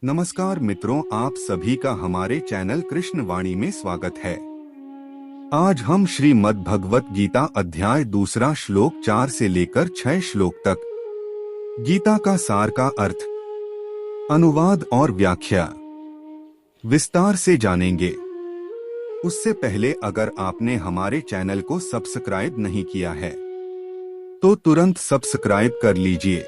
नमस्कार मित्रों, आप सभी का हमारे चैनल कृष्ण वाणी में स्वागत है। आज हम श्रीमद् भगवत गीता अध्याय 2 श्लोक 4 से लेकर 6 श्लोक तक गीता का सार का अर्थ, अनुवाद और व्याख्या विस्तार से जानेंगे। उससे पहले अगर आपने हमारे चैनल को सब्सक्राइब नहीं किया है तो तुरंत सब्सक्राइब कर लीजिए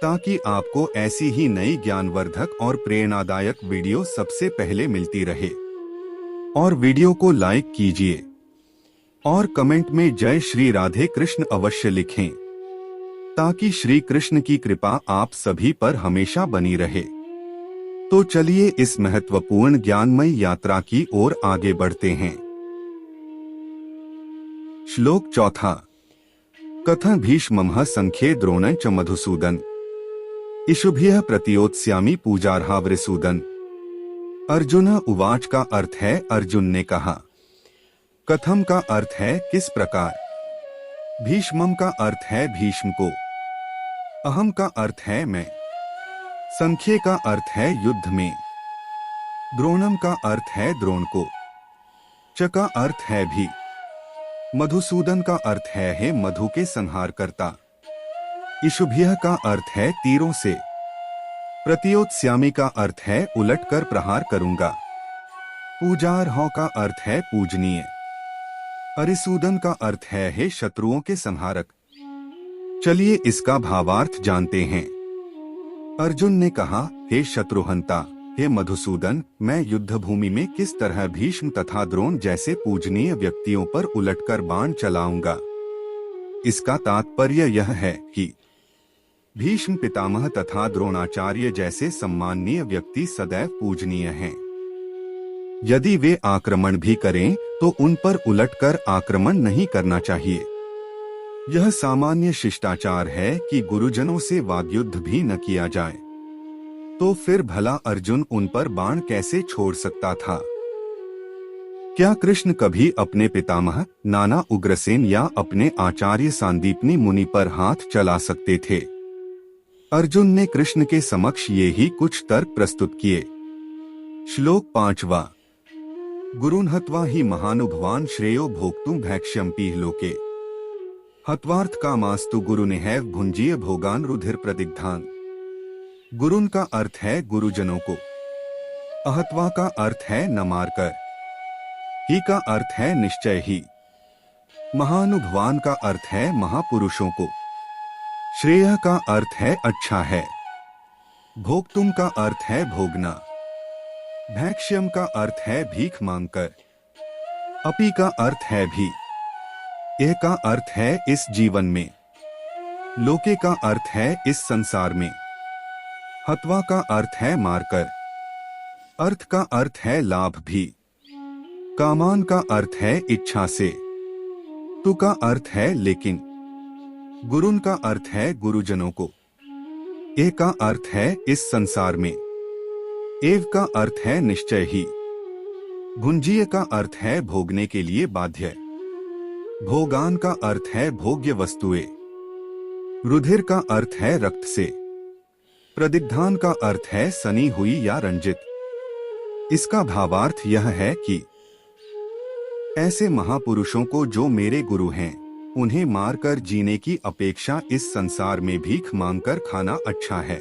ताकि आपको ऐसी ही नई ज्ञानवर्धक और प्रेरणादायक वीडियो सबसे पहले मिलती रहे। और वीडियो को लाइक कीजिए और कमेंट में जय श्री राधे कृष्ण अवश्य लिखें ताकि श्री कृष्ण की कृपा आप सभी पर हमेशा बनी रहे। तो चलिए इस महत्वपूर्ण ज्ञानमय यात्रा की ओर आगे बढ़ते हैं। श्लोक चौथा। कथं भीष्मः संख्ये द्रोणं च मधुसूदन इषुभ्यः प्रतियोत्स्यामि पूजार्हा वृसूदन। अर्जुन उवाच का अर्थ है, अर्जुन ने कहा। कथम का अर्थ है किस प्रकार। भीष्मम का अर्थ है भीष्म को। अहम का अर्थ है मैं। संख्ये का अर्थ है युद्ध में। द्रोणम का अर्थ है द्रोण को। च का अर्थ है भी। मधुसूदन का अर्थ है मधु के संहार करता। इषुभ्यः का अर्थ है तीरों से। प्रतियोत्स्यामि का अर्थ है उलट कर प्रहार करूंगा। पूजार्हा का अर्थ है पूजनीय। अरिसूदन का अर्थ है शत्रुओं के संहारक। चलिए इसका भावार्थ जानते हैं। अर्जुन ने कहा, हे शत्रुहंता, हे मधुसूदन, मैं युद्ध भूमि में किस तरह भीष्म तथा द्रोण जैसे पूजनीय व्यक्तियों पर उलटकर बाण चलाऊंगा। इसका तात्पर्य यह है कि भीष्म पितामह तथा द्रोणाचार्य जैसे सम्माननीय व्यक्ति सदैव पूजनीय हैं। यदि वे आक्रमण भी करें तो उन पर उलटकर आक्रमण नहीं करना चाहिए। यह सामान्य शिष्टाचार है कि गुरुजनों से वाग्युद्ध भी न किया जाए। तो फिर भला अर्जुन उन पर बाण कैसे छोड़ सकता था। क्या कृष्ण कभी अपने पितामह नाना उग्रसेन या अपने आचार्य सांदीपनी मुनि पर हाथ चला सकते थे। अर्जुन ने कृष्ण के समक्ष ये ही कुछ तर्क प्रस्तुत किए। श्लोक 5वां। गुरुन् हत्वा ही महानुभवान् श्रेयो भोक्तुं भैक्ष्यम्पि लोके। हत्वार्थ कामास्तु गुरुनेहैव भुंजीय भोगान् रुधिर प्रदिग्धान्। गुरुन् का अर्थ है गुरुजनों को। अहत्वा का अर्थ है न मारकर। ही का अर्थ है निश्चय ही। महानुभवान का अर्थ है महापुरुषों को। श्रेय का अर्थ है अच्छा है। भोक्तुम का अर्थ है भोगना। भैक्ष्यम का अर्थ है भीख मांगकर। अपि का अर्थ है भी। यह का अर्थ है इस जीवन में। लोके का अर्थ है इस संसार में। हत्वा का अर्थ है मारकर। अर्थ का अर्थ है लाभ भी। कामान का अर्थ है इच्छा से। तु का अर्थ है लेकिन। गुरुन का अर्थ है गुरुजनों को। ए का अर्थ है इस संसार में। एव का अर्थ है निश्चय ही। भुंजीय का अर्थ है भोगने के लिए बाध्य। भोगान का अर्थ है भोग्य वस्तुएं। रुधिर का अर्थ है रक्त से। प्रदिग्धान का अर्थ है सनी हुई या रंजित। इसका भावार्थ यह है कि ऐसे महापुरुषों को जो मेरे गुरु हैं, उन्हें मारकर जीने की अपेक्षा इस संसार में भीख मांगकर खाना अच्छा है।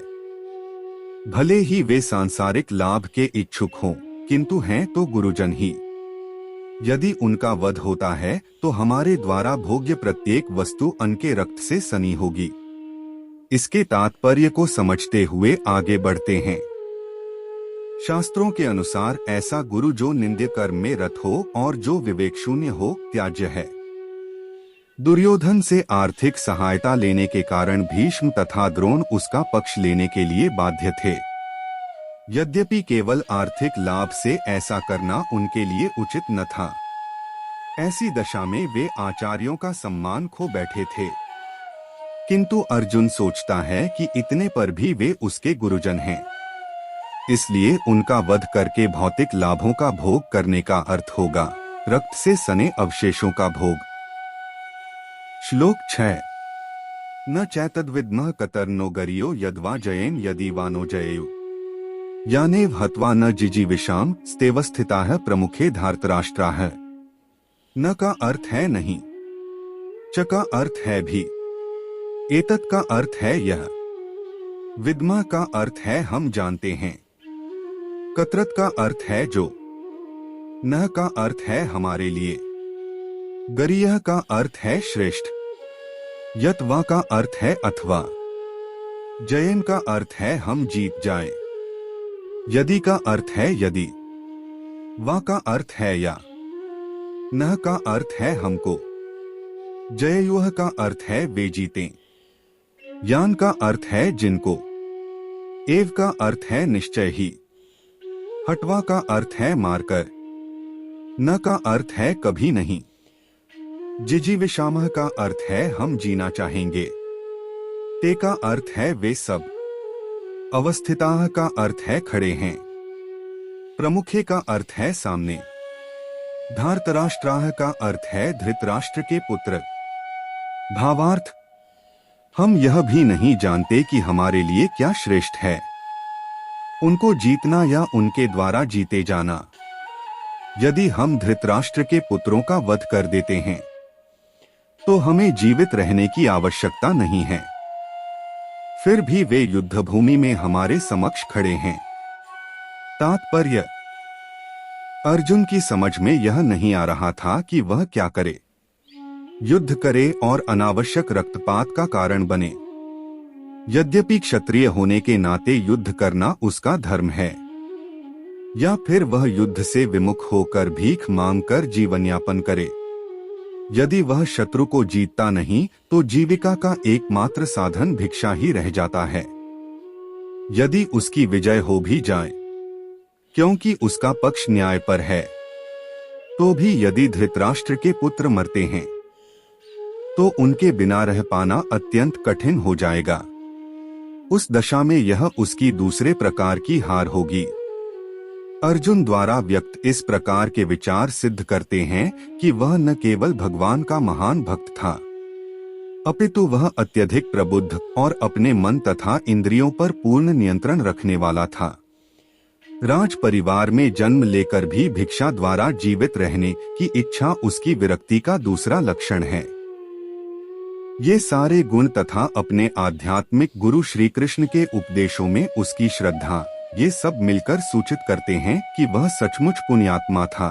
भले ही वे सांसारिक लाभ के इच्छुक हों, किंतु हैं तो गुरुजन ही। यदि उनका वध होता है तो हमारे द्वारा भोग्य प्रत्येक वस्तु उनके रक्त से सनी होगी। इसके तात्पर्य को समझते हुए आगे बढ़ते हैं। शास्त्रों के अनुसार ऐसा गुरु जो निंद्य कर्म में रत हो और जो विवेक शून्य हो, त्याज्य है। दुर्योधन से आर्थिक सहायता लेने के कारण भीष्म तथा द्रोण उसका पक्ष लेने के लिए बाध्य थे। यद्यपि केवल आर्थिक लाभ से ऐसा करना उनके लिए उचित न था। ऐसी दशा में वे आचार्यों का सम्मान खो बैठे थे। किंतु अर्जुन सोचता है कि इतने पर भी वे उसके गुरुजन हैं, इसलिए उनका वध करके भौतिक लाभों का भोग करने का अर्थ होगा रक्त से सने अवशेषों का भोग। श्लोक 6। न चैतद्विद्मः कतर्नो गरियो यद्वा जयेन यदि वानो जयेयु। यानेव हत्वा न जिजीविषाम स्तेवस्थिताः प्रमुखे धार्तराष्ट्राः। न का अर्थ है नहीं, च का अर्थ है भी, एतत् का अर्थ है यह, विद्मा का अर्थ है हम जानते हैं, कतरत का अर्थ है जो, न का अर्थ है हमारे लिए, गरीयः का अर्थ है श्रेष्ठ, यत्वा का अर्थ है अथवा, जयन का अर्थ है हम जीत जाएं, यदि का अर्थ है यदि, वा का अर्थ है या, न का अर्थ है हमको, जययुः का अर्थ है वे जीतें, यान का अर्थ है जिनको, एव का अर्थ है निश्चय ही, हटवा का अर्थ है मारकर, न का अर्थ है कभी नहीं, जिजीविषामः का अर्थ है हम जीना चाहेंगे, ते का अर्थ है वे सब, अवस्थिताः का अर्थ है खड़े हैं, प्रमुखे का अर्थ है सामने, धार्तराष्ट्राः का अर्थ है धृतराष्ट्र के पुत्र। भावार्थ, हम यह भी नहीं जानते कि हमारे लिए क्या श्रेष्ठ है, उनको जीतना या उनके द्वारा जीते जाना। यदि हम धृतराष्ट्र के पुत्रों का वध कर देते हैं तो हमें जीवित रहने की आवश्यकता नहीं है, फिर भी वे युद्धभूमि में हमारे समक्ष खड़े हैं। तात्पर्य, अर्जुन की समझ में यह नहीं आ रहा था कि वह क्या करे, युद्ध करे और अनावश्यक रक्तपात का कारण बने। यद्यपि क्षत्रिय होने के नाते युद्ध करना उसका धर्म है, या फिर वह युद्ध से विमुख होकर भीख मांगकर जीवन यापन करे। यदि वह शत्रु को जीतता नहीं तो जीविका का एकमात्र साधन भिक्षा ही रह जाता है। यदि उसकी विजय हो भी जाए, क्योंकि उसका पक्ष न्याय पर है, तो भी यदि धृतराष्ट्र के पुत्र मरते हैं तो उनके बिना रह पाना अत्यंत कठिन हो जाएगा। उस दशा में यह उसकी दूसरे प्रकार की हार होगी। अर्जुन द्वारा व्यक्त इस प्रकार के विचार सिद्ध करते हैं कि वह न केवल भगवान का महान भक्त था, अपितु वह अत्यधिक प्रबुद्ध और अपने मन तथा इंद्रियों पर पूर्ण नियंत्रण रखने वाला था। राज परिवार में जन्म लेकर भी भिक्षा द्वारा जीवित रहने की इच्छा उसकी विरक्ति का दूसरा लक्षण है। ये सारे गुण तथा अपने आध्यात्मिक गुरु श्री कृष्ण के उपदेशों में उसकी श्रद्धा, ये सब मिलकर सूचित करते हैं कि वह सचमुच पुण्यात्मा था।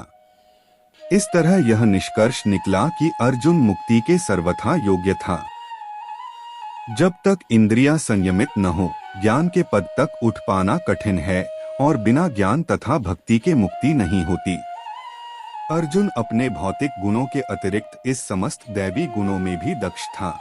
इस तरह यह निष्कर्ष निकला कि अर्जुन मुक्ति के सर्वथा योग्य था। जब तक इंद्रियां संयमित न हो, ज्ञान के पद तक उठ पाना कठिन है और बिना ज्ञान तथा भक्ति के मुक्ति नहीं होती। अर्जुन अपने भौतिक गुणों के अतिरिक्त इस समस्त दैवी गुणों में भी दक्ष था।